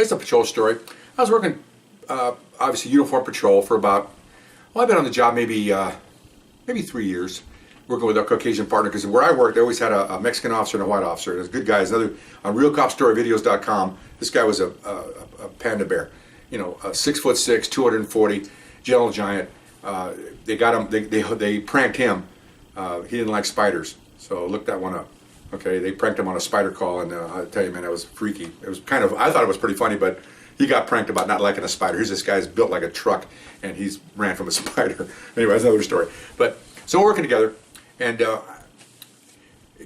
It's a patrol story. I was working, obviously, uniform patrol for about, well, I've been on the job maybe 3 years, working with a Caucasian partner, because where I worked, they always had a Mexican officer and a white officer. There's good guys. Another, on RealCopStoryVideos.com, this guy was a panda bear, 6'6", 240, gentle giant. They got him, they pranked him. He didn't like spiders, so look that one up. Okay, they pranked him on a spider call, and I tell you, man, that was freaky. It was kind of, I thought it was pretty funny, but he got pranked about not liking a spider. Here's this guy's built like a truck, and he's ran from a spider. Anyway, that's another story. But so we're working together, and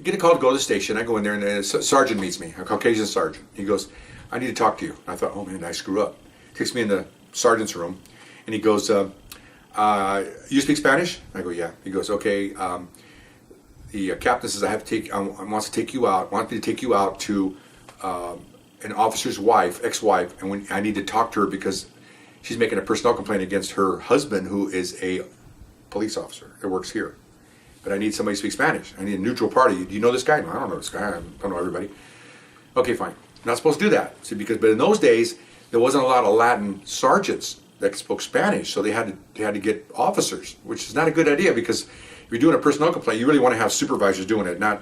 get a call to go to the station. I go in there, and a sergeant meets me, a Caucasian sergeant. He goes, "I need to talk to you." And I thought, oh man, did I screw up? Takes me in the sergeant's room, and he goes, "You speak Spanish?" I go, "Yeah." He goes, "Okay. The captain says I want to take you out to an officer's wife, ex-wife, and when I need to talk to her because she's making a personnel complaint against her husband, who is a police officer that works here. But I need somebody to speak Spanish. I need a neutral party. Do you know this guy?" "No, I don't know this guy. I don't know everybody." "Okay, fine. I'm not supposed to do that." See, but in those days there wasn't a lot of Latin sergeants that spoke Spanish, so they had to get officers, which is not a good idea, because if you're doing a personnel complaint, you really want to have supervisors doing it, not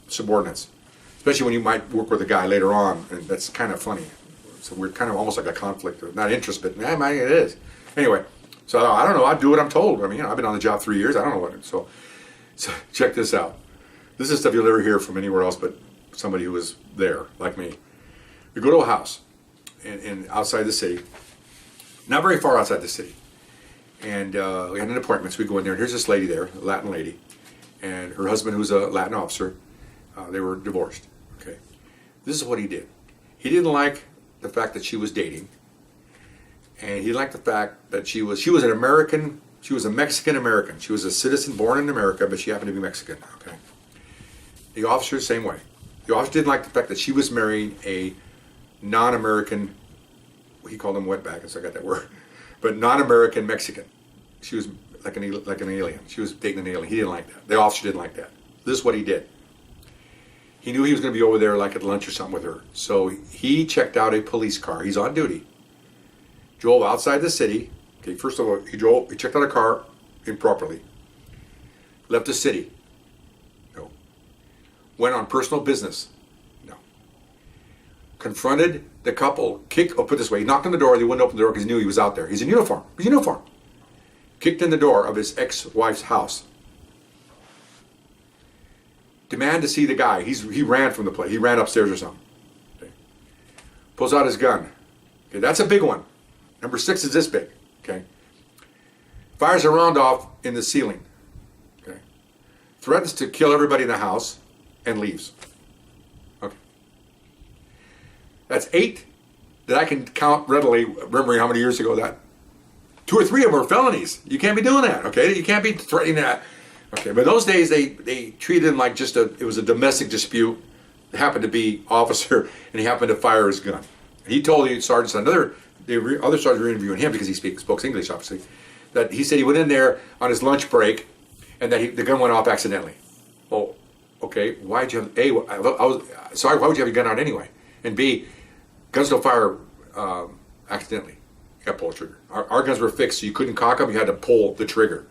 subordinates. Especially when you might work with a guy later on, and that's kind of funny. So we're kind of almost like a conflict, of not interest, but it is. Anyway, so I don't know. I do what I'm told. I mean, I've been on the job 3 years. I don't know what. So check this out. This is stuff you'll never hear from anywhere else, but somebody who was there, like me. We go to a house, in outside the city, not very far outside the city. And we had an appointment, so we go in there, and here's this lady there, a Latin lady, and her husband, who's a Latin officer. They were divorced. Okay, this is what he did. He didn't like the fact that she was dating, and he liked the fact that she was an American. She was a Mexican American. She was a citizen born in America, but she happened to be Mexican. Okay, the officer the same way. The officer didn't like the fact that she was marrying a non-American. He called him wetback, so I got that word. But non-American Mexican. She was like an alien. She was dating an alien. He didn't like that. The officer didn't like that. This is what he did. He knew he was going to be over there like at lunch or something with her. So he checked out a police car. He's on duty. Drove outside the city. Okay, first of all, he checked out a car improperly. Left the city. No. Went on personal business. No. Confronted the couple, put it this way, he knocked on the door, they wouldn't open the door because he knew he was out there. He's in uniform. Kicked in the door of his ex-wife's house. Demand to see the guy. He ran from the place. He ran upstairs or something. Okay. Pulls out his gun. Okay, that's a big one. Number 6 is this big. Okay. Fires a round off in the ceiling. Okay. Threatens to kill everybody in the house and leaves. Okay. That's 8 that I can count readily, remembering how many years ago that. 2 or 3 of them were felonies. You can't be doing that, okay? You can't be threatening that. Okay, but those days they treated him like it was a domestic dispute. It happened to be officer, and he happened to fire his gun. And he told the sergeants, the other sergeants were interviewing him because he spoke English, obviously, that he said he went in there on his lunch break, and that the gun went off accidentally. Well, okay, why'd you have, why would you have your gun out anyway? And B, guns don't fire accidentally. You got to pull the trigger. Our guns were fixed, so you couldn't cock them. You had to pull the trigger.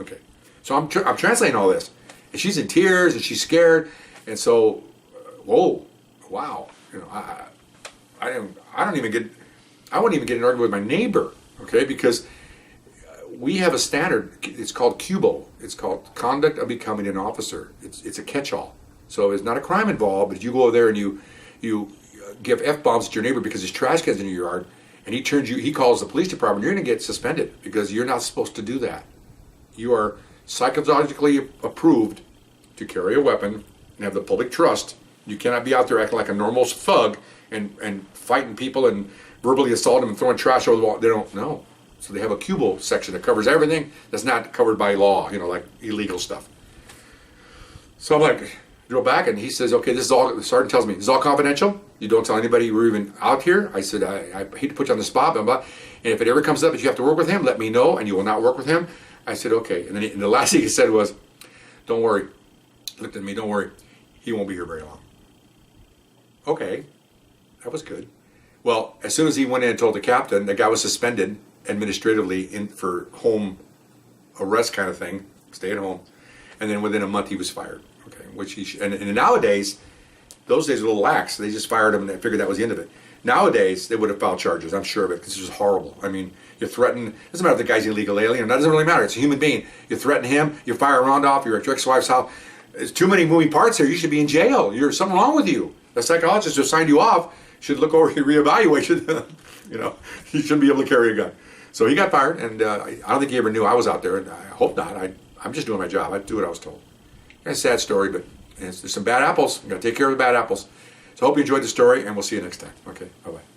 Okay, so I'm translating all this, and she's in tears and she's scared, and so, whoa, wow, I wouldn't even get in an argument with my neighbor, okay, because we have a standard. It's called CUBO. It's called Conduct of Becoming an Officer. It's a catch-all. So it's not a crime involved, but you go there and you give F-bombs at your neighbor because his trash can's in your yard, and he calls the police department, you're going to get suspended because you're not supposed to do that. You are psychologically approved to carry a weapon and have the public trust. You cannot be out there acting like a normal thug and fighting people and verbally assaulting them and throwing trash over the wall. They don't know. So they have a CUBO section that covers everything that's not covered by law, like illegal stuff. So I'm like, drove back, and he says, okay, this is all, the sergeant tells me, this is all confidential. You don't tell anybody we're even out here. I said, I hate to put you on the spot, blah, blah. And if it ever comes up that you have to work with him, let me know, and you will not work with him. I said, okay. And then the last thing he said was, don't worry. He looked at me, don't worry. He won't be here very long. Okay, that was good. Well, as soon as he went in and told the captain, the guy was suspended administratively for home arrest kind of thing, stay at home, and then within a month he was fired. Okay, which and nowadays, those days were a little lax. They just fired him and they figured that was the end of it. Nowadays, they would have filed charges. I'm sure of it because this is horrible. I mean, you threaten. Doesn't matter if the guy's an illegal alien. That doesn't really matter. It's a human being. You threaten him. You fire a round off your ex-wife's house. There's too many moving parts here. You should be in jail. There's something wrong with you. The psychologist who signed you off should look over your reevaluation. You shouldn't be able to carry a gun. So he got fired, and I don't think he ever knew I was out there, and I hope not. I'm just doing my job. I do what I was told. It's a sad story, but there's some bad apples. You've got to take care of the bad apples. So I hope you enjoyed the story, and we'll see you next time. Okay, bye-bye.